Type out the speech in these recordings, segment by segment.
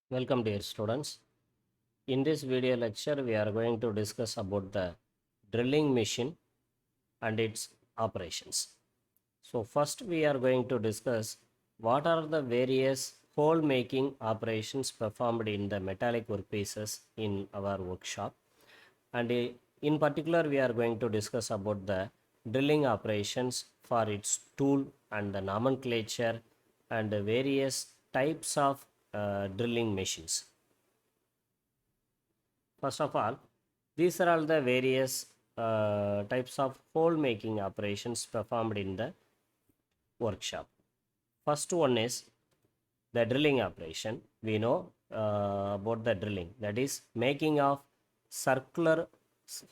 Welcome dear students. In this video lecture we are going to discuss about the drilling machine and its operations. So first we are going to discuss what are the various hole making operations performed in the metallic workpieces in our workshop, and in particular we are going to discuss about the drilling operations for its tool and the nomenclature and the various types of drilling machines. First of all, these are all the various types of hole making operations performed in the workshop. First one is the drilling operation. We know about the drilling, that is making of circular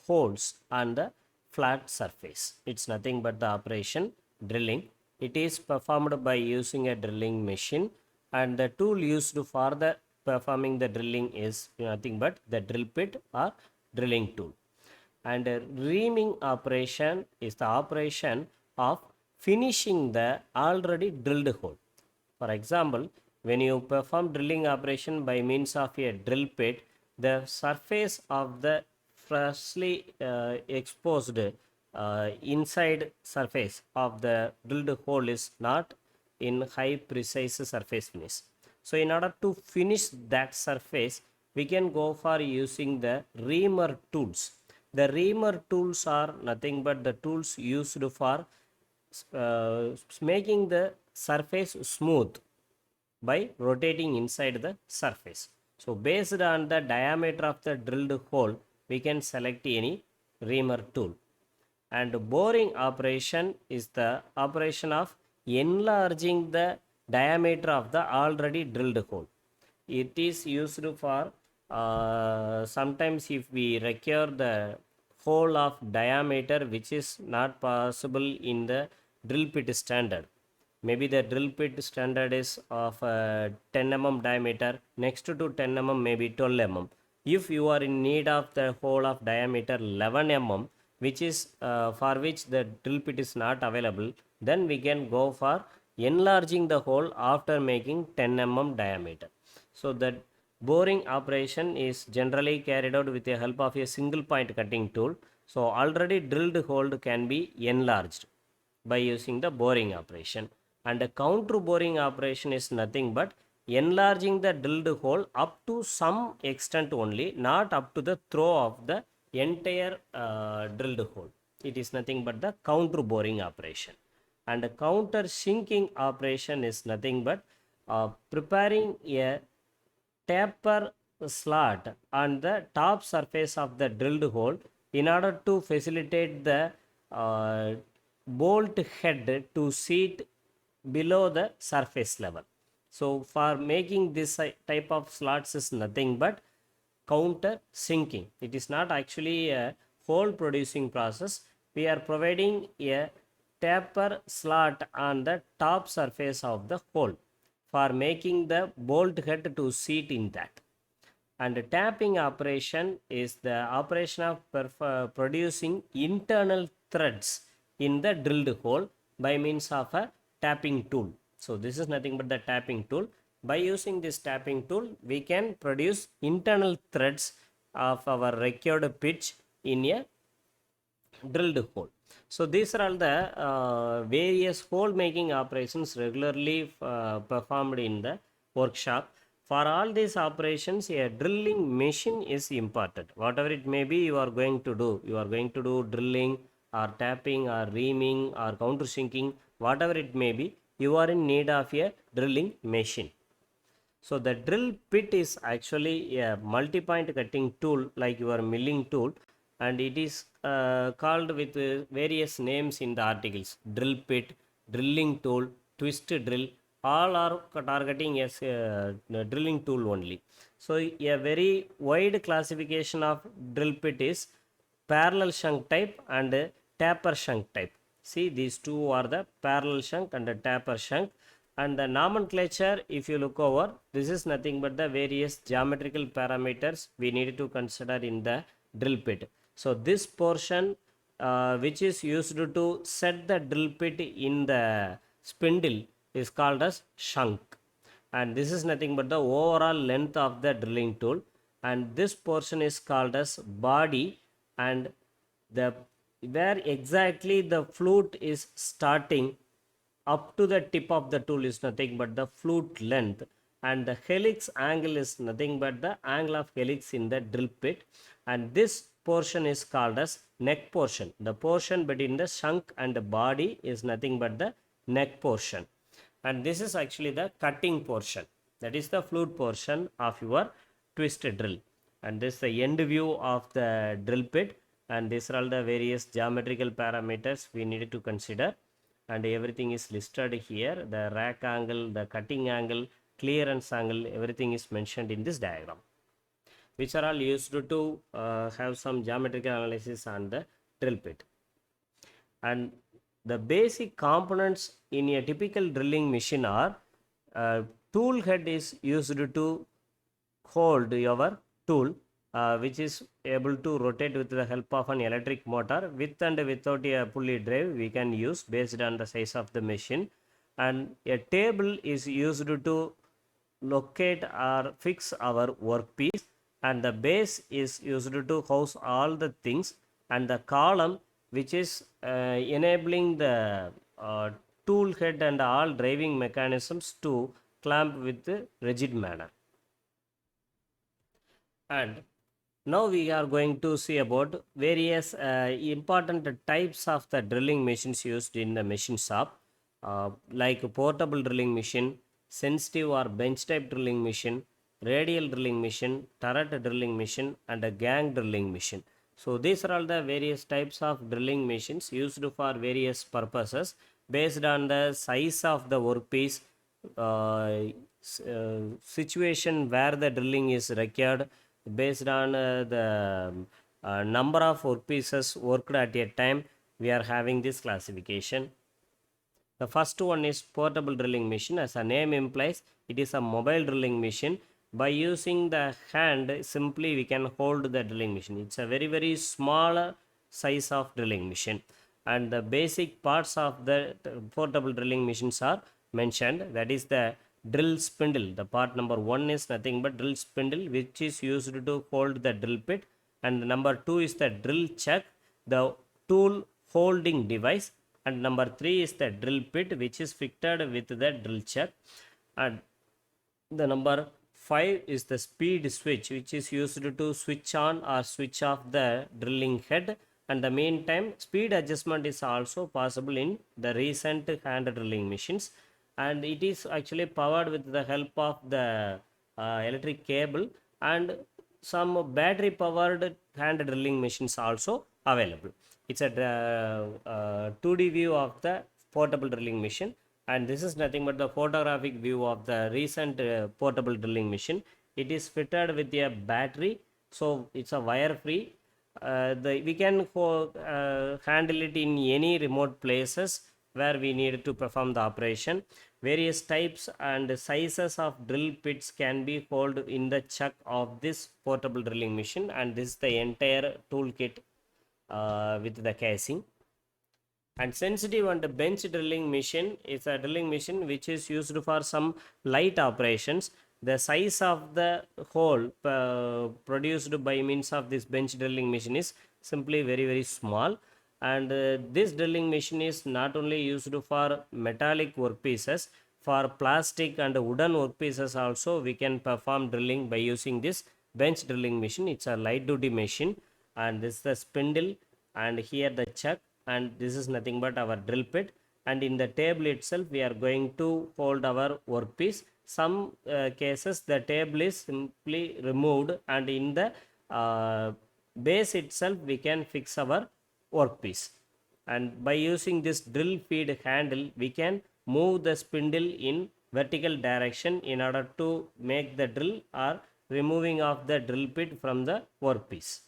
holes on the flat surface. It's nothing but the operation drilling. It is performed by using a drilling machine, and the tool used for the performing the drilling is nothing but the drill bit or drilling tool. And reaming operation is the operation of finishing the already drilled hole. For example, when you perform drilling operation by means of a drill bit, the surface of the freshly exposed inside surface of the drilled hole is not in high precise surface finish. So in order to finish that surface, we can go for using the reamer tools. The reamer tools are nothing but the tools used for making the surface smooth by rotating inside the surface. So based on the diameter of the drilled hole, we can select any reamer tool. And boring operation is the operation of enlarging the diameter of the already drilled hole. It is used for sometimes if we require the hole of diameter which is not possible in the drill bit standard. Maybe the drill bit standard is of 10 mm diameter, next to 10 mm maybe 12 mm. If you are in need of the hole of diameter 11 mm, which is for which the drill bit is not available, then we can go for enlarging the hole after making 10 mm diameter. So that boring operation is generally carried out with the help of a single point cutting tool. So already drilled hole can be enlarged by using the boring operation. And a counter boring operation is nothing but enlarging the drilled hole up to some extent only, not up to the throw of the entire drilled hole. It is nothing but the counter boring operation. And a counter sinking operation is nothing but preparing a taper slot on the top surface of the drilled hole in order to facilitate the uh, bolt head to sit below the surface level. So for making this type of slots is nothing but counter sinking. It is not actually a hole producing process. We are providing a taper slot on the top surface of the hole for making the bolt head to sit in that. And tapping operation is the operation of producing internal threads in the drilled hole by means of a tapping tool. So this is nothing but the tapping tool. By using this tapping tool, we can produce internal threads of our required pitch in a drilled hole. So these are all the various hole making operations regularly performed in the workshop. For all these operations, a drilling machine is important. Whatever it may be, you are going to do. You are going to do drilling or tapping or reaming or countersinking, whatever it may be, you are in need of a drilling machine. So the drill bit is actually a multi-point cutting tool like your milling tool, and it is called with various names in the articles: drill bit, drilling tool, twist drill. All are targeting as a drilling tool only. So a very wide classification of drill bit is parallel shank type and taper shank type. See, these two are the parallel shank and the taper shank. And the nomenclature, if you look over, this is nothing but the various geometrical parameters we need to consider in the drill bit. So this portion which is used to set the drill bit in the spindle is called as shank. and this is nothing but the overall length of the drilling tool, and this portion is called as body, and the where exactly the flute is starting up to the tip of the tool is nothing but the flute length, and the helix angle is nothing but the angle of helix in the drill pit, and this portion is called as neck portion. The portion between the shank and the body is nothing but the neck portion, and this is actually the cutting portion, that is the flute portion of your twist drill, and this is the end view of the drill pit, and these are all the various geometrical parameters we needed to consider, and everything is listed here. The rack angle, the cutting angle, clearance angle, everything is mentioned in this diagram, which are all used to have some geometrical analysis on the drill pit. And the basic components in a typical drilling machine are tool head is used to hold your tool, which is able to rotate with the help of an electric motor. With and without a pulley drive we can use based on the size of the machine, and a table is used to locate or fix our workpiece, and the base is used to house all the things, and the column which is enabling the tool head and all driving mechanisms to clamp with the rigid manner. And now we are going to see about various important types of the drilling machines used in the machine shop, like portable drilling machine, sensitive or bench type drilling machine, radial drilling machine, turret drilling machine, and a gang drilling machine. So these are all the various types of drilling machines used for various purposes based on the size of the workpiece, situation where the drilling is required, based on the number of workpieces worked at a time. We are having this classification. The first one is portable drilling machine. As a name implies, it is a mobile drilling machine. By using the hand, simply we can hold the drilling machine. It's a very, very small size of drilling machine. And the basic parts of the portable drilling machines are mentioned. That is the drill spindle. The part number 1 is nothing but drill spindle, which is used to hold the drill pit. And number 2 is the drill chuck, the tool holding device. And number 3 is the drill pit, which is fitted with the drill chuck. And the number 5 is the speed switch, which is used to switch on or switch off the drilling head. And the meantime, speed adjustment is also possible in the recent hand drilling machines, and it is actually powered with the help of the electric cable, and some battery powered hand drilling machines also available. It's a 2D view of the portable drilling machine, and this is nothing but the photographic view of the recent portable drilling machine. It is fitted with a battery, so it's a wire free. We can handle it in any remote places where we need to perform the operation. Various types and sizes of drill pits can be held in the chuck of this portable drilling machine, and this is the entire toolkit with the casing. And sensitive and bench drilling machine is a drilling machine which is used for some light operations. The size of the hole produced by means of this bench drilling machine is simply very, very small, and this drilling machine is not only used for metallic workpieces, for plastic and wooden workpieces also we can perform drilling by using this bench drilling machine. It's a light duty machine, and this is the spindle, and here the chuck, and this is nothing but our drill pit, and in the table itself we are going to hold our workpiece. Some cases the table is simply removed, and in the base itself we can fix our workpiece, and by using this drill feed handle we can move the spindle in vertical direction in order to make the drill or removing of the drill pit from the workpiece.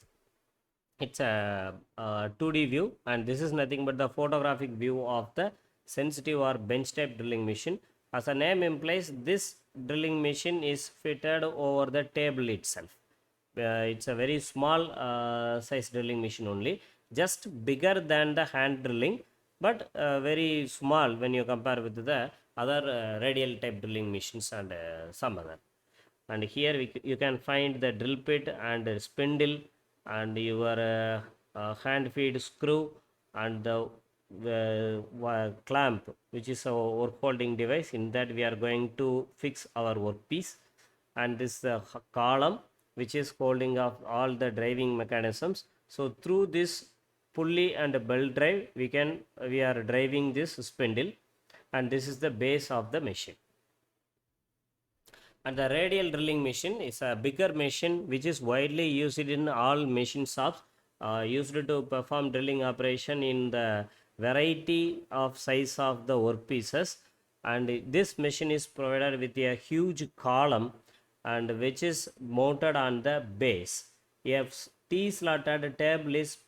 It's a 2D view, and this is nothing but the photographic view of the sensitive or bench type drilling machine. As the name implies, this drilling machine is fitted over the table itself. It's a very small size drilling machine only, just bigger than the hand drilling, but very small when you compare with the other radial type drilling machines and some other. And here you can find the drill bit and spindle and your hand feed screw and the clamp, which is our work holding device. In that we are going to fix our workpiece, and this column which is holding up all the driving mechanisms. So through this pulley and belt drive we are driving this spindle, and this is the base of the machine. And the radial drilling machine is a bigger machine which is widely used in all machine shops, used to perform drilling operation in the variety of size of the workpieces. And this machine is provided with a huge column and which is mounted on the base. A T-slotted table is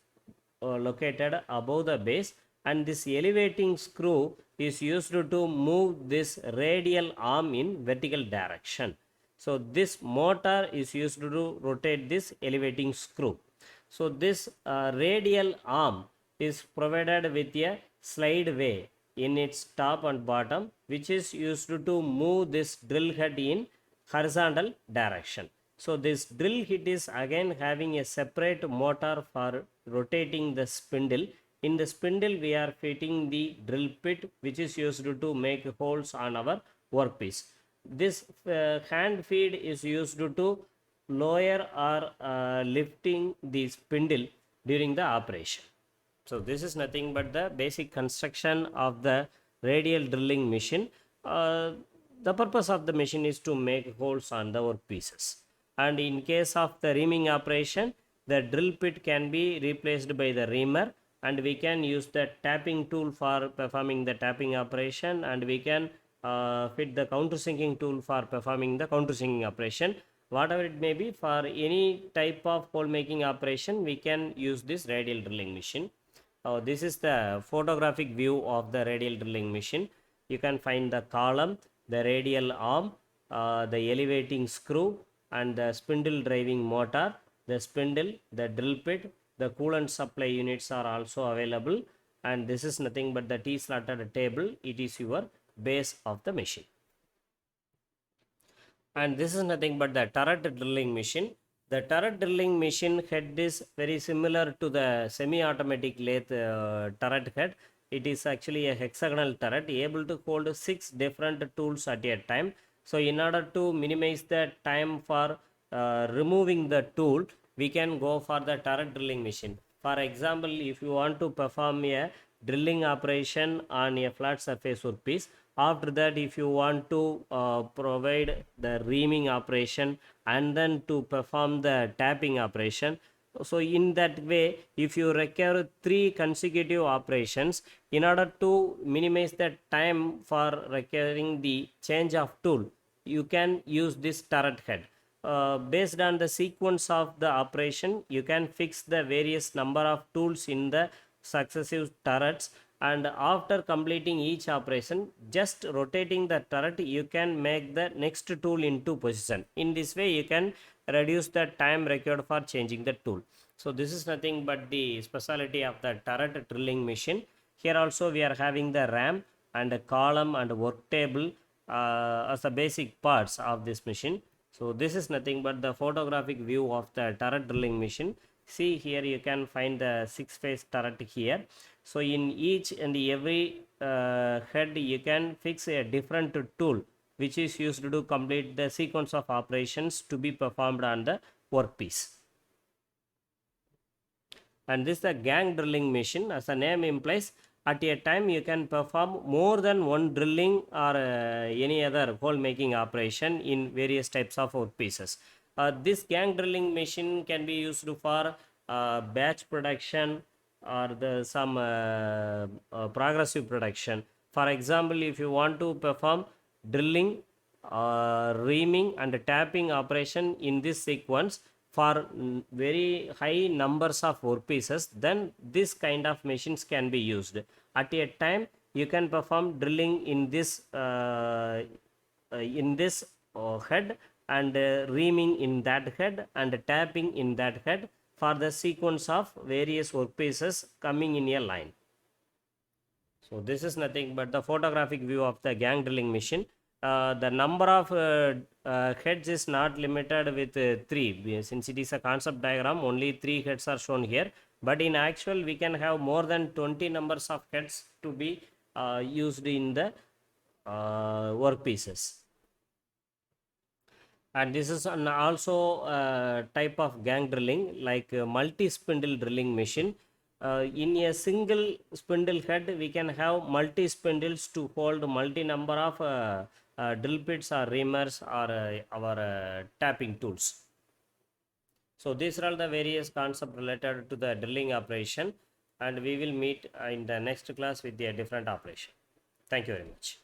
located above the base, and this elevating screw is used to move this radial arm in vertical direction. So this motor is used to rotate this elevating screw. So this radial arm is provided with a slide way in its top and bottom, which is used to move this drill head in horizontal direction. So this drill head is again having a separate motor for rotating the spindle. In the spindle we are fitting the drill bit, which is used to make holes on our workpiece. This hand feed is used to lower or lifting the spindle during the operation. So this is nothing but the basic construction of the radial drilling machine. The purpose of the machine is to make holes on the workpieces. And in case of the reaming operation, the drill bit can be replaced by the reamer, and we can use the tapping tool for performing the tapping operation, and we can fit the countersinking tool for performing the countersinking operation. Whatever it may be, for any type of hole making operation, we can use this radial drilling machine. This is the photographic view of the radial drilling machine. You can find the column, the radial arm, the elevating screw, and the spindle driving motor, the spindle, the drill bit, the coolant supply units are also available, and this is nothing but the T-slotted table. It is your base of the machine. And this is nothing but the turret drilling machine. The turret drilling machine head is very similar to the semi-automatic lathe turret head. It is actually a hexagonal turret able to hold 6 different tools at a time. So in order to minimize the time for removing the tool, we can go for the turret drilling machine. For example, if you want to perform a drilling operation on a flat surface workpiece, after that if you want to provide the reaming operation and then to perform the tapping operation, so in that way, if you require 3 consecutive operations, in order to minimize the time for requiring the change of tool, you can use this turret head. Based on the sequence of the operation, you can fix the various number of tools in the successive turrets, and after completing each operation, just rotating the turret, you can make the next tool into position. In this way, you can reduce the time required for changing the tool. So this is nothing but the specialty of the turret drilling machine. Here also we are having the ram and a column and a work table as the basic parts of this machine. So this is nothing but the photographic view of the turret drilling machine. See here you can find the 6-phase turret here. So in each and every head you can fix a different tool which is used to complete the sequence of operations to be performed on the workpiece. And this is the gang drilling machine. As the name implies, at a time you can perform more than one drilling or any other hole making operation in various types of workpieces. This gang drilling machine can be used for batch production or some progressive production. For example, if you want to perform drilling, reaming and tapping operation in this sequence for very high numbers of workpieces, then this kind of machines can be used. At a time you can perform drilling in this head, and reaming in that head, and tapping in that head for the sequence of various workpieces coming in a line. So this is nothing but the photographic view of the gang drilling machine. The number of heads is not limited with 3. Since it is a concept diagram, only 3 heads are shown here. But in actual, we can have more than 20 numbers of heads to be used in the workpieces. And this is also type of gang drilling, like multi-spindle drilling machine. In a single spindle head, we can have multi spindles to hold multi number of drill bits or reamers or our tapping tools. So these are all the various concepts related to the drilling operation, and we will meet in the next class with a different operation. Thank you very much.